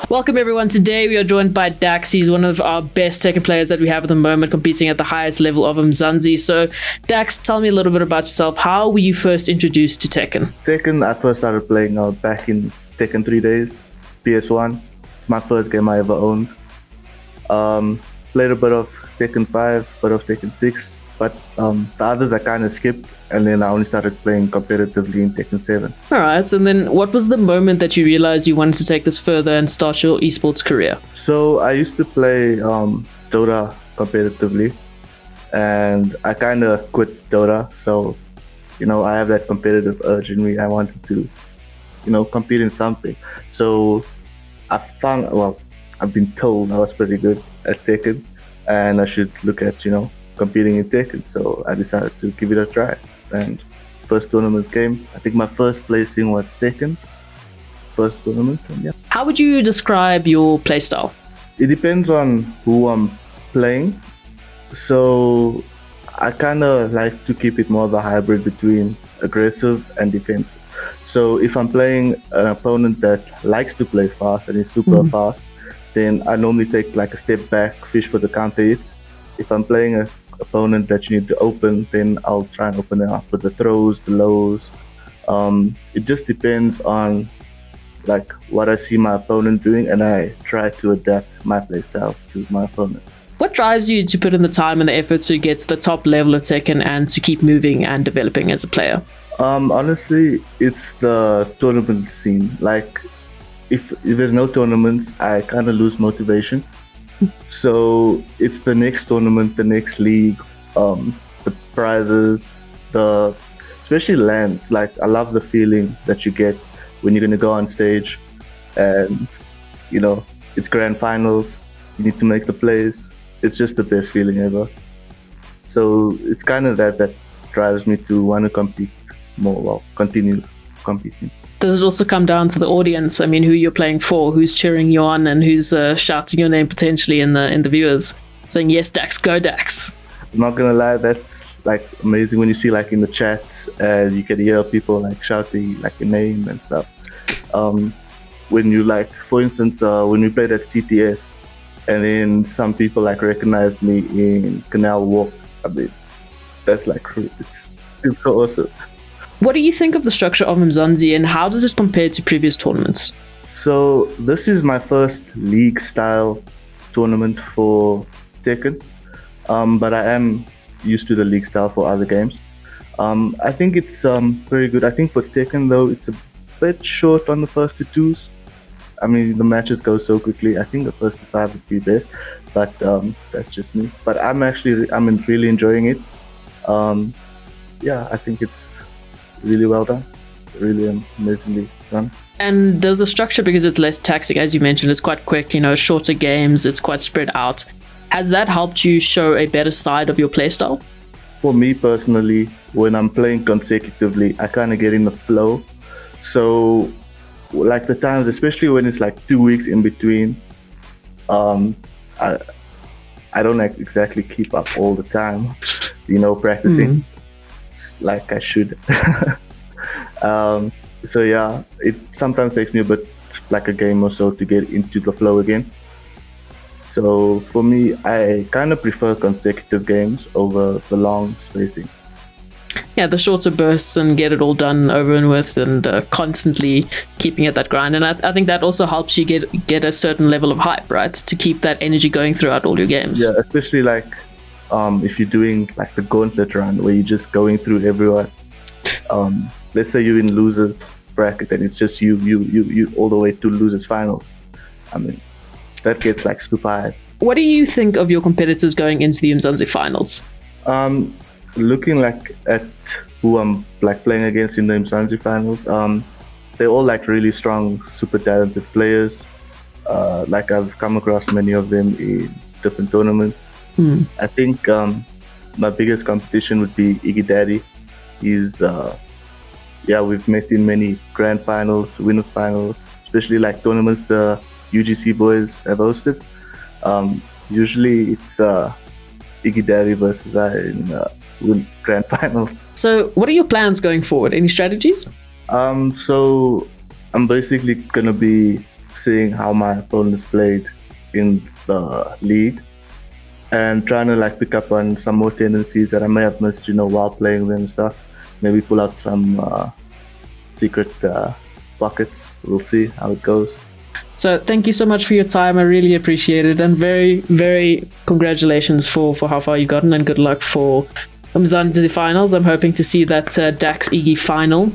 Welcome everyone. Today we are joined by Dax. He's one of our best Tekken players that we have at the moment, competing at the highest level of Umzansi. So Dax, tell me a little bit about yourself. How were you first introduced to Tekken? Tekken, I first started playing back in Tekken 3 days, PS1. It's my first game I ever owned. Played a bit of Tekken 5, bit of Tekken 6, but the others I kind of skipped, and then I only started playing competitively in Tekken 7. All right, and then what was the moment that you realized you wanted to take this further and start your esports career? So I used to play Dota competitively, and I kind of quit Dota. So, I have that competitive urge in me. I wanted to, compete in something. So I found, I've been told I was pretty good at Tekken, and I should look at, competing in Tekken. So I decided to give it a try. And first tournament game, I think my first placing was second. First tournament, and yeah. How would you describe your playstyle? It depends on who I'm playing. So I kind of like to keep it more of a hybrid between aggressive and defensive. So if I'm playing an opponent that likes to play fast and is super fast, then I normally take like a step back, fish for the counter hits. If I'm playing an opponent that you need to open, then I'll try and open it up with the throws, the lows. It just depends on like what I see my opponent doing, and I try to adapt my playstyle to my opponent. What drives you to put in the time and the effort to get to the top level of Tekken and to keep moving and developing as a player? Honestly, it's the tournament scene. Like, if there's no tournaments, I kind of lose motivation. So it's the next tournament, the next league, the prizes, especially lands. Like, I love the feeling that you get when you're gonna go on stage, and it's grand finals. You need to make the plays. It's just the best feeling ever. So it's kind of that drives me to want to compete more. Well, continue competing. Does it also come down to the audience? I mean, who you're playing for, who's cheering you on, and who's shouting your name potentially in the viewers, saying, "Yes, Dax, go Dax." I'm not gonna lie, that's like amazing when you see like in the chats and you can hear people like shouting like your name and stuff. When you like, for instance, when we played at CTS, and then some people like recognized me in Canal Walk. I mean, that's like it's so awesome. What do you think of the structure of Umzansi, and how does it compare to previous tournaments? So this is my first league style tournament for Tekken, but I am used to the league style for other games. I think it's very good. I think for Tekken though, it's a bit short on the first to twos. I mean, the matches go so quickly. I think the first to 5 would be best, but that's just me. But I'm really enjoying it. I think it's really well done, really amazingly done. And does the structure, because it's less taxing, as you mentioned, it's quite quick, shorter games, it's quite spread out. Has that helped you show a better side of your playstyle? For me personally, when I'm playing consecutively, I kind of get in the flow. So like the times, especially when it's like 2 weeks in between, I don't like exactly keep up all the time, practicing like I should. So yeah, it sometimes takes me a bit like a game or so to get into the flow again. So for me, I kind of prefer consecutive games over the long spacing. Yeah, the shorter bursts and get it all done over and with, and constantly keeping at that grind. And I think that also helps you get a certain level of hype, right? To keep that energy going throughout all your games. Yeah, especially like if you're doing like the gauntlet run where you're just going through everyone. Let's say you're in losers bracket and it's just you all the way to losers finals. I mean, that gets like super high. What do you think of your competitors going into the Umzansi finals? Looking like at who I'm like playing against in the Umzansi finals, they're all like really strong, super talented players. Like I've come across many of them in different tournaments. I think my biggest competition would be Iggy Daddy. He's we've met in many grand finals, winner finals, especially like tournaments the UGC boys have hosted. Usually it's Iggy Daddy versus I in grand finals. So what are your plans going forward? Any strategies? So I'm basically gonna be seeing how my opponents played in the league, and trying to like pick up on some more tendencies that I may have missed, while playing them and stuff. Maybe pull out some secret pockets. We'll see how it goes. So thank you so much for your time. I really appreciate it, and very, very congratulations for how far you've gotten, and good luck for Umzansi finals. I'm hoping to see that DAX Iggy final.